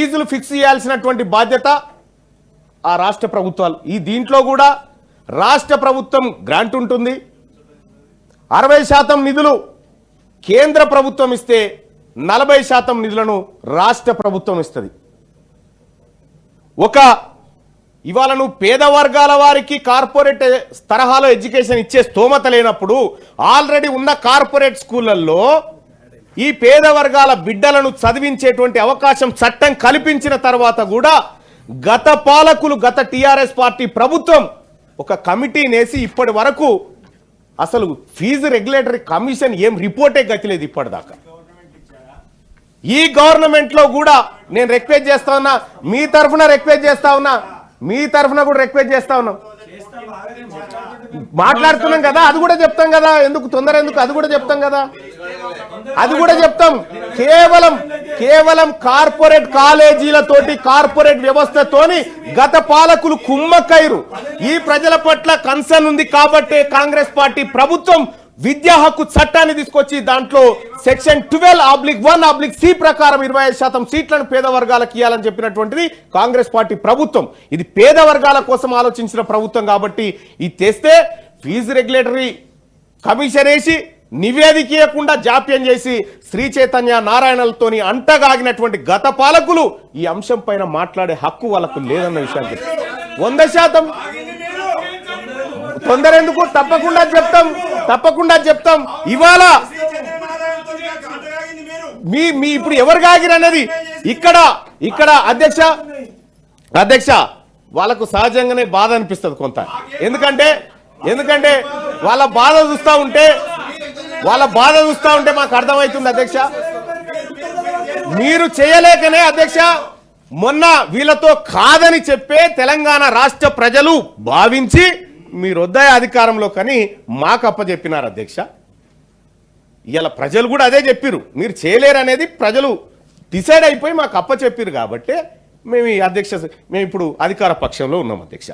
ఫీజులు ఫిక్స్ చేయాల్సినటువంటి బాధ్యత ఆ రాష్ట్ర ప్రభుత్వాలు. ఈ దీంట్లో కూడా రాష్ట్ర ప్రభుత్వం గ్రాంట్ ఉంటుంది. 60% నిధులు కేంద్ర ప్రభుత్వం ఇస్తే 40% నిధులను రాష్ట్ర ప్రభుత్వం ఇస్తుంది. ఇవాళ నువ్వు పేద వర్గాల వారికి కార్పొరేట్ తరహాలో ఎడ్యుకేషన్ ఇచ్చే స్తోమత లేనప్పుడు ఆల్రెడీ ఉన్న కార్పొరేట్ స్కూళ్ళల్లో ఈ పేద వర్గాల బిడ్డలను చదివించేటువంటి అవకాశం చట్టం కల్పించిన తర్వాత కూడా గత పాలకులు, గత టిఆర్ఎస్ పార్టీ ప్రభుత్వం ఒక కమిటీని వేసి ఇప్పటి వరకు అసలు ఫీజు రెగ్యులేటరీ కమిషన్ ఏం రిపోర్టే గతిలేదు ఇప్పటిదాకా. ఈ గవర్నమెంట్ లో కూడా నేను రిక్వెస్ట్ చేస్తా ఉన్నా, మీ తరఫున రిక్వెస్ట్ చేస్తా ఉన్నా, మీ తరఫున కూడా రిక్వెస్ట్ చేస్తా ఉన్నాం. మాట్లాడుతున్నాం కదా, అది కూడా చెప్తాం కదా, ఎందుకు తొందర ఎందుకు, అది కూడా చెప్తాం కదా, అది కూడా చెప్తాం. కేవలం కార్పొరేట్ కాలేజీలతోటి, కార్పొరేట్ వ్యవస్థతోని గత పాలకులు కుమ్మక్కైరు. ఈ ప్రజల పట్ల కన్సర్న్ ఉంది కాబట్టి కాంగ్రెస్ పార్టీ ప్రభుత్వం విద్యా హక్కు చట్టాన్ని తీసుకొచ్చి దాంట్లో సెక్షన్ 12(1)(c) ప్రకారం 25% సీట్లను పేద వర్గాలకు ఇవ్వాలని చెప్పినటువంటిది కాంగ్రెస్ పార్టీ ప్రభుత్వం. ఇది పేద వర్గాల కోసం ఆలోచించిన ప్రభుత్వం కాబట్టి ఇది తెస్తే ఫీజు రెగ్యులేటరీ కమిషన్ వేసి నివేదిక ఇవ్వకుండా జాప్యం చేసి శ్రీ చైతన్య నారాయణలతోని అంటగాగినటువంటి గత పాలకులు ఈ అంశం పైన మాట్లాడే హక్కు వాళ్ళకు లేదన్న విషయాన్ని 100% తొందర ఎందుకు, తప్పకుండా చెప్తాం. ఇవాళ మీ ఇప్పుడు ఎవరు కాగిరన్నది ఇక్కడ అధ్యక్ష వాళ్ళకు సహజంగానే బాధ అనిపిస్తుంది కొంత. ఎందుకంటే వాళ్ళ బాధ చూస్తూ ఉంటే మాకు అర్థమవుతుంది అధ్యక్ష. మీరు చేయలేకనే అధ్యక్ష మొన్న వీళ్ళతో కాదని చెప్పే తెలంగాణ రాష్ట్ర ప్రజలు భావించి మీరు వద్దాయ అధికారంలో కానీ మాకు అప్పచెప్పినారు అధ్యక్ష. ఇలా ప్రజలు కూడా అదే చెప్పిరు, మీరు చేయలేరు అనేది ప్రజలు డిసైడ్ అయిపోయి మాకు అప్పచెప్పిరు కాబట్టి మేము ఇప్పుడు అధికార పక్షంలో ఉన్నాం అధ్యక్ష.